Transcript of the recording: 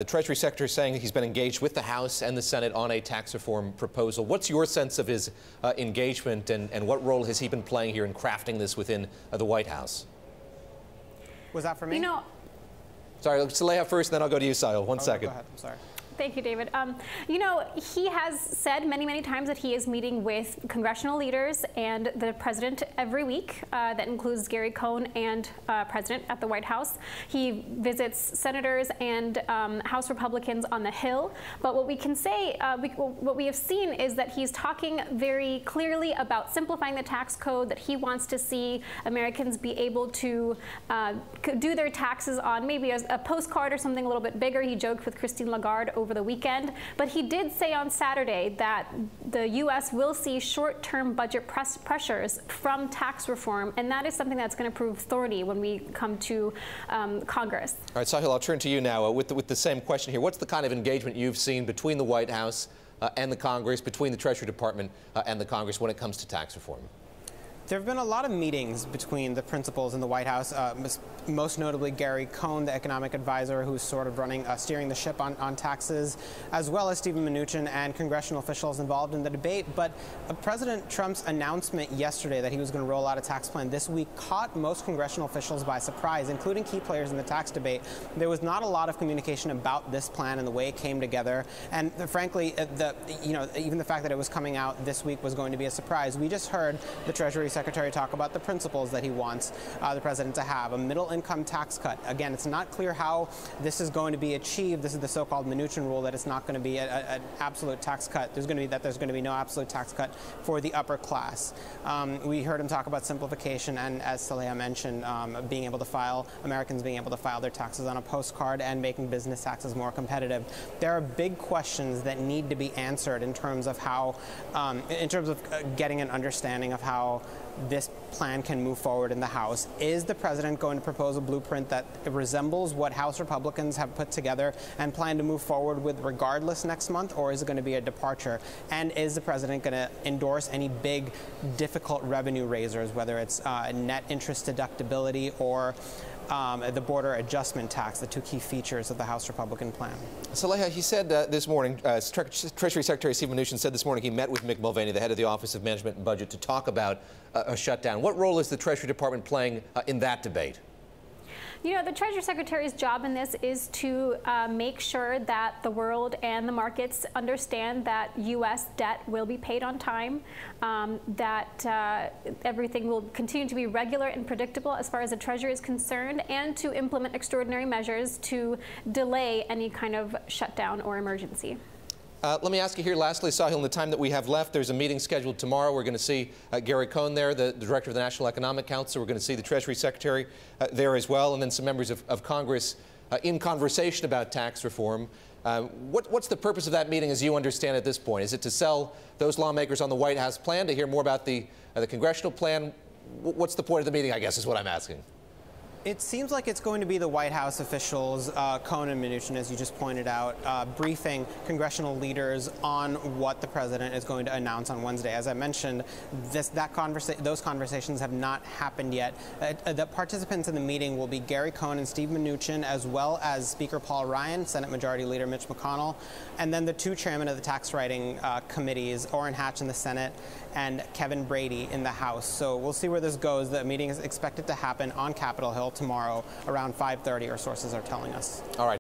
The Treasury Secretary saying he's been engaged with the House and the Senate on a tax reform proposal. What's your sense of his engagement, and what role has he been playing here in crafting this within the White House? Was that for me? Sorry, Saleha first, and then I'll go to you, Sahil. One second. Go ahead. I'm sorry. Thank you, David. He has said many times that he is meeting with congressional leaders and the president every week. That includes Gary Cohn and president at the White House. He visits senators and House Republicans on the Hill. But what we can say, what we have seen is that he's talking very clearly about simplifying the tax code, that he wants to see Americans be able to do their taxes on maybe a postcard or something a little bit bigger. He joked with Christine Lagarde over the weekend, but he did say on Saturday that the U.S. will see short-term budget pressures from tax reform, and that is something that's going to prove thorny when we come to Congress. All right, Sahil, I'll turn to you now with the same question here. What's the kind of engagement you've seen between the White House and the Congress, between the Treasury Department and the Congress when it comes to tax reform? There have been a lot of meetings between the principals in the White House, most notably Gary Cohn, the economic advisor who's sort of steering the ship on taxes, as well as Stephen Mnuchin and congressional officials involved in the debate. But President Trump's announcement yesterday that he was going to roll out a tax plan this week caught most congressional officials by surprise, including key players in the tax debate. There was not a lot of communication about this plan and the way it came together. And frankly, even the fact that it was coming out this week was going to be a surprise. We just heard the Treasury Secretary talk about the principles that he wants the president to have, a middle-income tax cut. Again, it's not clear how this is going to be achieved. This is the so-called Mnuchin rule that it's not going to be an absolute tax cut. There's going to be no absolute tax cut for the upper class. We heard him talk about simplification and, as Saleha mentioned, Americans being able to file their taxes on a postcard and making business taxes more competitive. There are big questions that need to be answered in terms of how, getting an understanding of how this plan can move forward in the House. Is the president going to propose a blueprint that resembles what House Republicans have put together and plan to move forward with regardless next month, or is it going to be a departure? And is the president going to endorse any big, difficult revenue raisers, whether it's net interest deductibility or the border adjustment tax, the two key features of the House Republican plan? Saleha, he said this morning, Treasury Secretary Stephen Mnuchin said this morning he met with Mick Mulvaney, the head of the Office of Management and Budget, to talk about a shutdown. What role is the Treasury Department playing in that debate? The Treasury Secretary's job in this is to make sure that the world and the markets understand that U.S. debt will be paid on time, that everything will continue to be regular and predictable as far as the Treasury is concerned, and to implement extraordinary measures to delay any kind of shutdown or emergency. Let me ask you here lastly, Sahil, in the time that we have left, there's a meeting scheduled tomorrow. We're going to see Gary Cohn there, the director of the National Economic Council. We're going to see the Treasury Secretary there as well, and then some members of Congress in conversation about tax reform. What's the purpose of that meeting as you understand at this point? Is it to sell those lawmakers on the White House plan, to hear more about the congressional plan? What's the point of the meeting, I guess, is what I'm asking. It seems like it's going to be the White House officials, Cohn and Mnuchin, as you just pointed out, briefing congressional leaders on what the president is going to announce on Wednesday. As I mentioned, those conversations have not happened yet. The participants in the meeting will be Gary Cohn and Steve Mnuchin, as well as Speaker Paul Ryan, Senate Majority Leader Mitch McConnell, and then the two chairmen of the tax writing committees, Orrin Hatch in the Senate and Kevin Brady in the House. So we'll see where this goes. The meeting is expected to happen on Capitol Hill tomorrow around 5:30, our sources are telling us. All right.